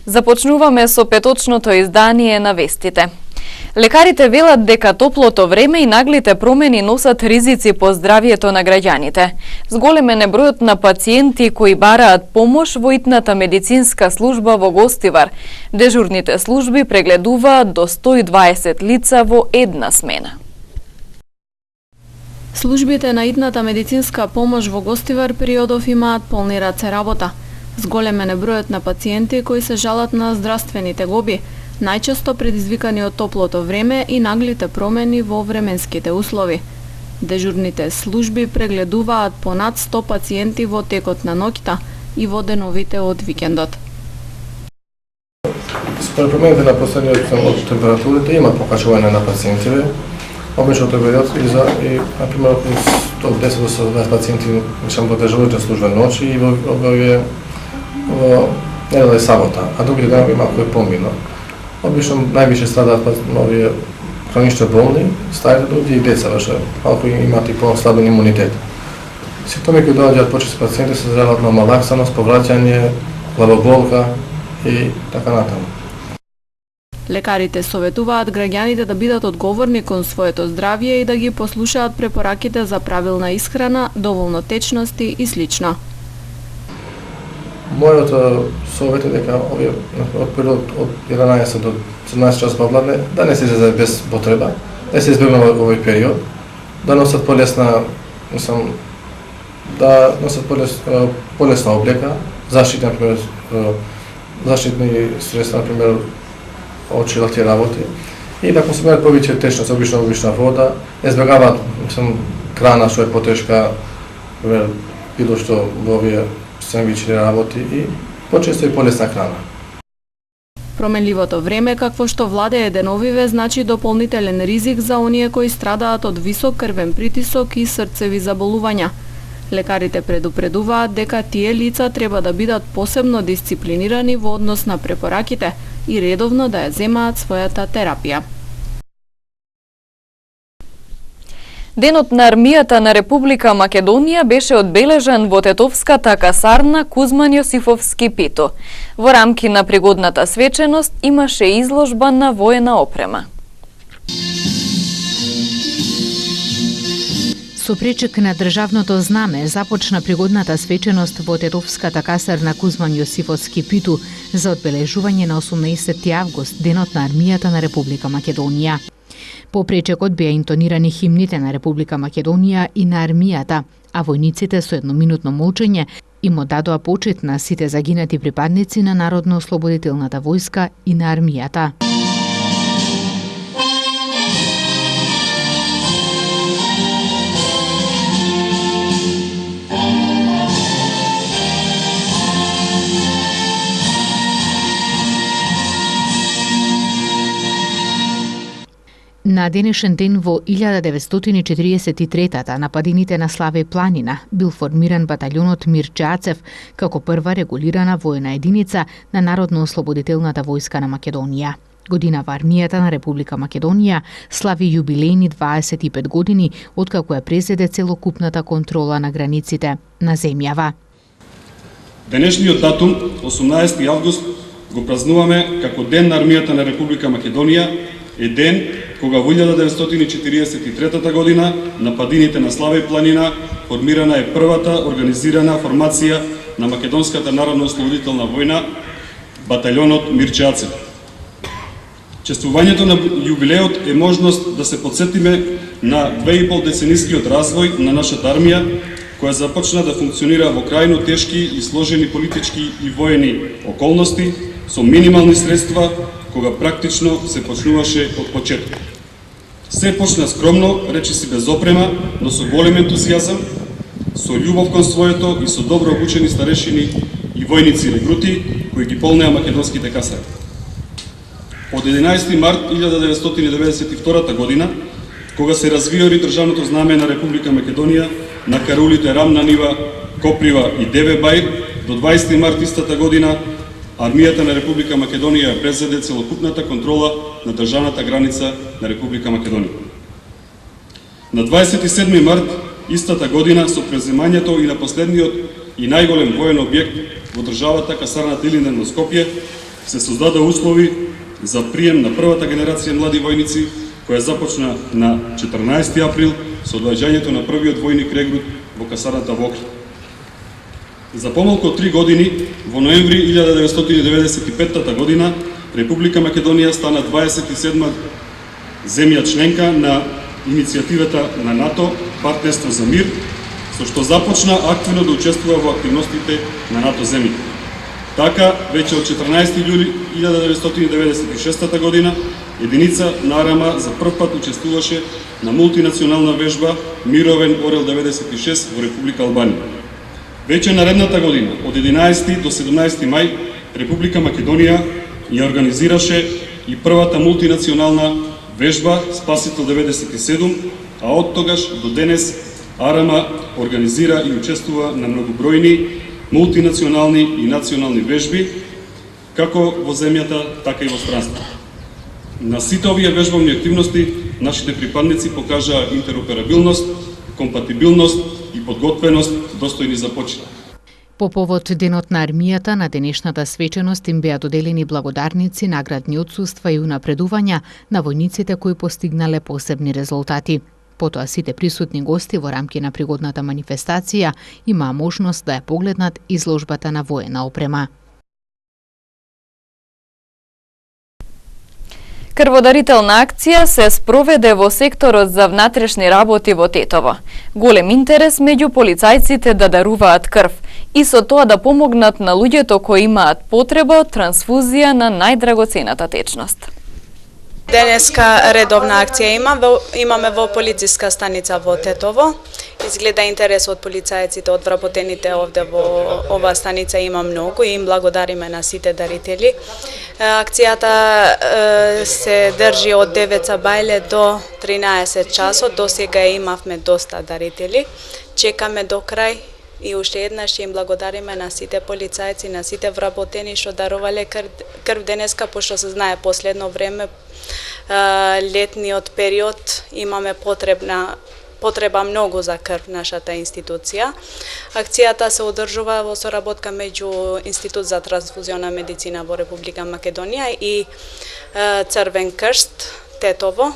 Започнуваме со петочното издание на вестите. Лекарите велат дека топлото време и наглите промени носат ризици по здравието на граѓаните. Зголемен е бројот на пациенти кои бараат помош во итната медицинска служба во Гостивар. Дежурните служби прегледуваат до 120 лица во една смена. Службите на итната медицинска помош во Гостивар периодов имаат полни раце работа. Зголемен е бројот на пациенти кои се жалат на здравствени тегоби, најчесто предизвикани од топлото време и наглите промени во временските услови. Дежурните служби прегледуваат понад 100 пациенти во текот на ноќта и во деновите од викендот. Според промените на последниот од температурите има покачување на пациентиве. Обично тој период и например од 10 до 17 пациенти во дежурните служба ноќи и во недела и сабота, а другите дена има кој помино. Обично највише страдаат овие хронично болни, старите луѓе и деца, малку имаат и по-слабен имунитет. Симптоми кои доаѓаат почесто пациенти се жалат на малаксаност, повраќање, главоболка и така натаму. Лекарите советуваат граѓаните да бидат одговорни кон своето здравје и да ги послушаат препораките за правилна исхрана, доволно течности и слично. Мојот совет е дека овие од период од 11 до 17 часот попладне да не се излезе без потреба, да се избегнува овој период, да носат полесна облека, заштитни средства, например, очила тие работи, и да консумираат повеќе течност, обична вода, избегаваат храна што е потешка, било што во овие сендвични работи и почесто и полесна храна. Променливото време, какво што владее деновиве, значи дополнителен ризик за оние кои страдаат од висок крвен притисок и срцеви заболувања. Лекарите предупредуваат дека тие лица треба да бидат посебно дисциплинирани во однос на препораките и редовно да ја земаат својата терапија. Денот на армијата на Република Македонија беше одбележан во тетовската касарна Кузман Јосифовски Пито. Во рамки на пригодната свеченост имаше изложба на воена опрема. Со пречек на државното знаме започна пригодната свеченост во тетовската касарна Кузман Јосифовски Питу за одбележување на 18 август, денот на армијата на Република Македонија. По пречекот беа интонирани химните на Република Македонија и на армијата, а војниците со едноминутно молчење им оддадоа почит на сите загинати припадници на Народно-ослободителната војска и на армијата. На денешен ден во 1943-та на падините на Славе планина бил формиран баталјонот Мирчацев како прва регулирана воена единица на Народно-ослободителната војска на Македонија. Годинава армијата на Република Македонија слави јубилејни 25 години откако ја презеде целокупната контрола на границите на земјава. Денешниот датум, 18 август, го празнуваме како Ден на армијата на Република Македонија, е ден кога во 1943 година на падините на Славе планина формирана е првата организирана формација на Македонската народно-ослободителна војна, баталјонот Мирчацев. Чествувањето на јубилеот е можност да се подсетиме на 2,5 деценискиот развој на нашата армија, која започна да функционира во крајно тешки и сложени политички и воени околности со минимални средства, кога практично се почнуваше од почеток. Се почна скромно, речиси без опрема, но со голем ентузијазам, со љубов кон своето и со добро обучени старешини и војници регрути кои ги полнеа македонските касари. Од 11 март 1992 година, кога се развиори државното знаме на Република Македонија на карулите Рамна Нива, Коприва и Деве Бајр, до 20 март истата година армијата на Република Македонија презеде целокупната контрола на државната граница на Република Македонија. На 27 март истата година со преземањето и на последниот и најголем воен објект во државата, касарната Илинден во Скопје, се создаде услови за прием на првата генерација млади војници, која започна на 14 април со одваѓањето на првиот војник регрут во касарната во Охрид. За помалку од 3 години, во ноември 1995 година, Република Македонија стана 27 земја членка на иницијативата на НАТО Партнерство за мир, со што започна активно да учествува во активностите на НАТО земјите. Така, веќе од 14 јули 1996 година, единица на Арама за прв пат учествуваше на мултинационална вежба Мировен Орел 96 во Република Албанија. Веќе наредната година, од 11 до 17 мај, Република Македонија ја организираше и првата мултинационална вежба Спасител 97, а од тогаш до денес Арама организира и учествува на многобројни мултинационални и национални вежби, како во земјата, така и во странство. На сите овие вежбовни активности нашите припадници покажаа интероперабилност, компатибилност и подготвеност достојни за почит. По повод Денот на армијата, на денешната свеченост им беа доделени благодарници, наградни отсуства и унапредувања на војниците кои постигнале посебни резултати. Потоа сите присутни гости во рамки на пригодната манифестација имаа можност да ја погледнат изложбата на воена опрема. Крводарителна акција се спроведе во секторот за внатрешни работи во Тетово. Голем интерес меѓу полицајците да даруваат крв и со тоа да помогнат на луѓето кои имаат потреба од трансфузија на најдрагоцената течност. Денеска редовна акција имаме во полициска станица во Тетово. Изгледа интерес од полицајците, од вработените овде во оваа станица има многу и им благодариме на сите дарители. Акцијата се држи од 9 сабајле до 13 часот. До сега имавме доста дарители. Чекаме до крај и уште еднаш им благодариме на сите полицајци, на сите вработени што дарувале крв денеска, пошто се знае последно време летниот период имаме потреба многу за крв нашата институција. Акцијата се одржува во соработка меѓу Институт за трансфузионна медицина во Република Македонија и Црвен крст Тетово.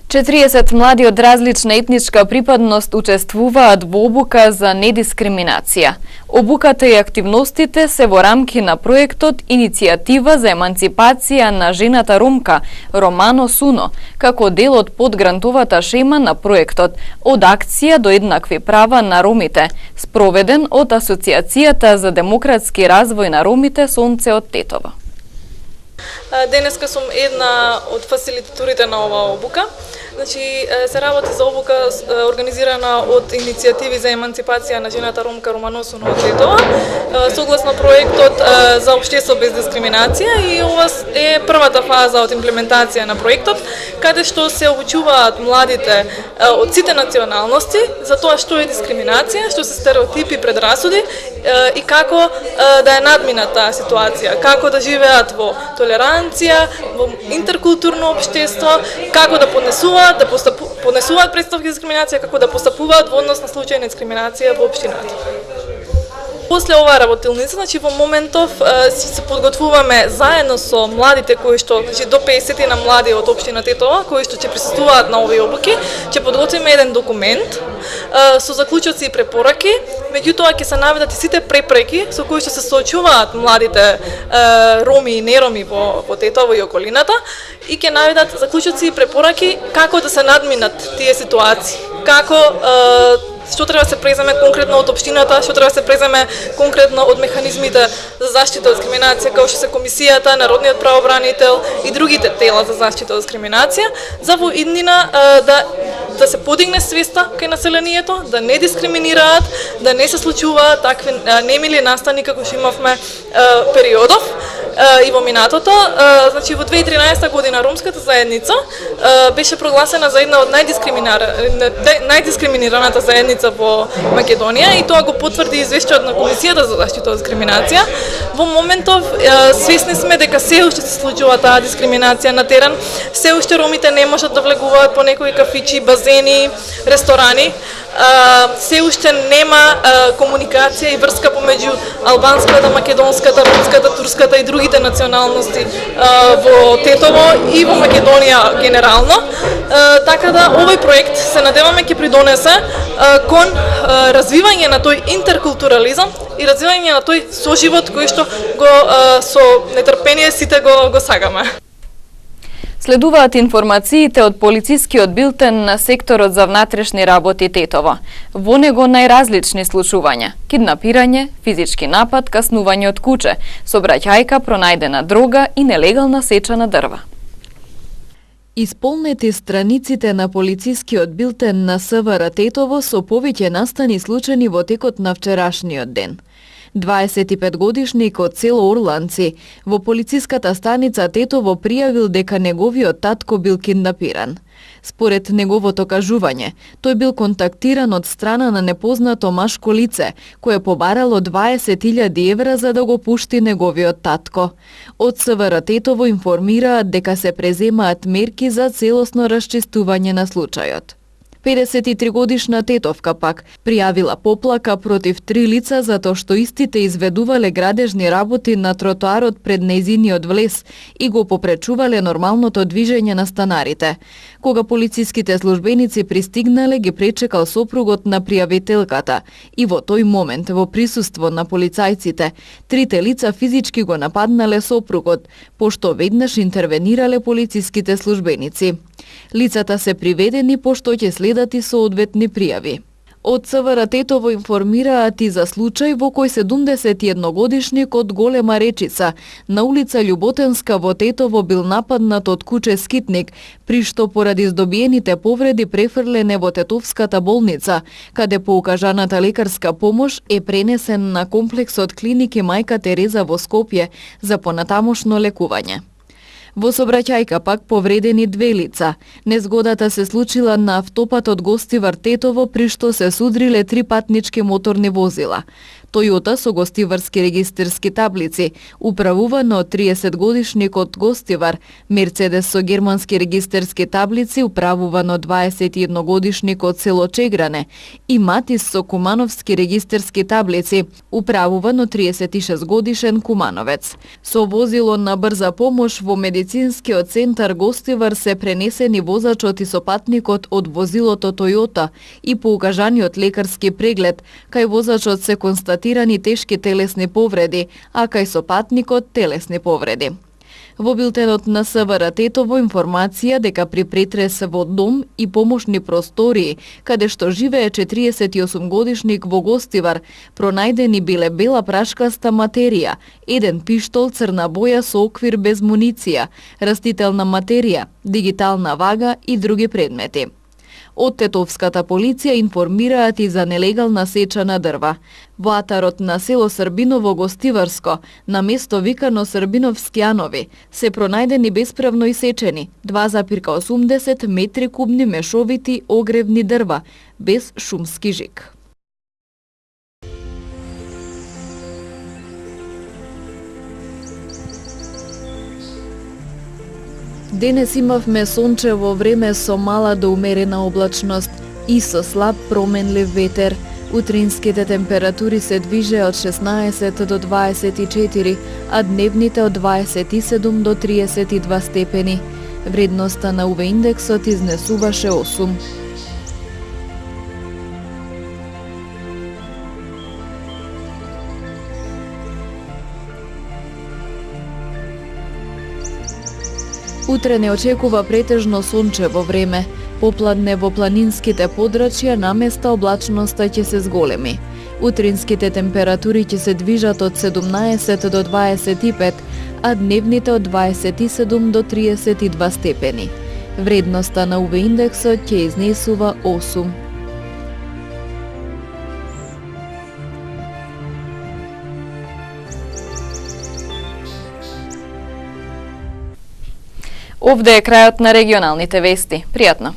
40 млади од различна етничка припадност учествуваат во обука за недискриминација. Обуката и активностите се во рамки на проектот Иницијатива за еманципација на жената ромка Романо Суно, како дел од подгрантовата шема на проектот Од акција до еднакви права на ромите, спроведен од Асоциацијата за демократски развој на ромите Сонце од Тетово. Денеска сум една од фасилитаторите на оваа обука. Значи, се работи за обука организирана од Иницијативи за еманципација на жената ромка Романо Суно од Тетово, согласно проектот за општество без дискриминација, и ова е првата фаза од имплементација на проектот, каде што се обучуваат младите од сите националности за тоа што е дискриминација, што се стереотипи, предрасуди и како да ја надминат таа ситуација, како да живеат во толеранција, во интеркултурно општество, како да поднесуваат представки за дискриминација, како да постапуваат во однос на случај на дискриминација во општината. После оваа работилница, значи во моментов се подготвуваме заедно со младите кои што, значи до 50 на млади од општина Тетово кои што ќе присуствуваат на овие обуки, ќе подготвиме еден документ со заклучоци и препораки. Меѓутоа ќе се наведат и сите препреки со кои што се соочуваат младите роми и нероми во Тетово и околината, и ќе наведат заклучоци и препораки како да се надминат тие ситуации, како што треба да се преземе конкретно од општината, што треба да се преземе конкретно од механизмите за заштита од дискриминација, како што се Комисијата, Народниот правобранител и другите тела за заштита од дискриминација, за во иднина да се подигне свеста кај населението, да не дискриминираат, да не се случуваат такви немили настани како што имавме периодов и во минатото. Значи во 2013 година ромската заедница беше прогласена за една од најдискриминираната заедница во Македонија, и тоа го потврди извештајот на Комисијата за заштита од дискриминација. Во моментов свесни сме дека се уште се случува таа дискриминација на терен, се уште ромите не можат да влегуваат по некои кафичи, базени, ресторани. се уште нема комуникација и врска помеѓу албанската, македонската, ромската, турската и другите националности во Тетово и во Македонија генерално. Така да овој проект се надеваме ќе придонесе кон развивање на тој интеркултурализам и развивање на тој соживот кој што го со нетрпение сите го сагаме. Следуваат информациите од полицискиот билтен на секторот за внатрешни работи Тетово. Во него најразлични случувања: киднапирање, физички напад, каснување од куче, сообраќајка, пронајдена дрога и нелегална сеча на дрва. Исполнети страниците на полицискиот билтен на СВР Тетово со повеќе настани случаи во текот на вчерашниот ден. 25-годишник од село Орланци во полициската станица Тетово пријавил дека неговиот татко бил киднапиран. Според неговото кажување, тој бил контактиран од страна на непознато машко лице, кое побарало 20.000 евра за да го пушти неговиот татко. Од СВР Тетово информираат дека се преземаат мерки за целосно расчистување на случајот. 53-годишна тетовка пак пријавила поплака против 3 лица затоа што истите изведувале градежни работи на тротоарот пред нејзиниот влез и го попречувале нормалното движење на станарите. Кога полициските службеници пристигнале, ги пречекал сопругот на пријавителката и во тој момент, во присуство на полицајците, трите лица физички го нападнале сопругот, пошто веднаш интервенирале полициските службеници. Лицата се приведени пошто ќе следат и соодветни пријави. Од СВР Тетово информираат и за случај во кој 71-годишник од Голема Речица на улица Љуботенска во Тетово бил нападнат од куче скитник, при што поради здобиените повреди префрлене во Тетовската болница, каде по укажаната лекарска помош е пренесен на комплексот клиники Мајка Тереза во Скопје за понатамошно лекување. Во сообраќајка пак повредени 2 лица. Незгодата се случила на автопатот Гостивар Тетово, при што се судриле 3 патнички моторни возила. Тојота со гостиварски регистерски таблици, управувано од 30-годишник од Гостивар, Мерцедес со германски регистерски таблици, управувано од 21-годишник од село Чегране, и Матис со кумановски регистерски таблици, управувано 36-годишен кумановец. Со возило на брза помош во медицинскиот центар Гостивар се пренесени возачот и сопатникот од возилото Тојота и по укажаниот лекарски преглед, кај возачот се констатирани тешки телесни повреди, а кај сопатникот телесни повреди. Во билтенот на СВР Тетово информација дека при претрес во дом и помошни простории, каде што живее 48-годишник во Гостивар, пронајдени биле бела прашкаста материја, еден пиштол црна боја со оквир без муниција, растителна материја, дигитална вага и други предмети. Од Тетовската полиција информираат и за нелегална сеча на дрва. Во атарот на село Србиново Гостиварско, на место викано Србиновски Анови, се пронајдени бесправно исечени 2,80 метри кубни мешовити огревни дрва, без шумски жик. Денес имавме сончево време со мала до умерена облачност и со слаб променлив ветер. Утринските температури се движеа од 16 до 24, а дневните од 27 до 32 степени. Вредноста на УВ индексот изнесуваше 8. Утре не очекува претежно сончево време. Попладне во планинските подрачја, наместа облачноста ќе се зголеми. Утринските температури ќе се движат од 17 до 25, а дневните од 27 до 32 степени. Вредноста на УВ индексот ќе изнесува 8. Овде е крајот на регионалните вести. Пријатно!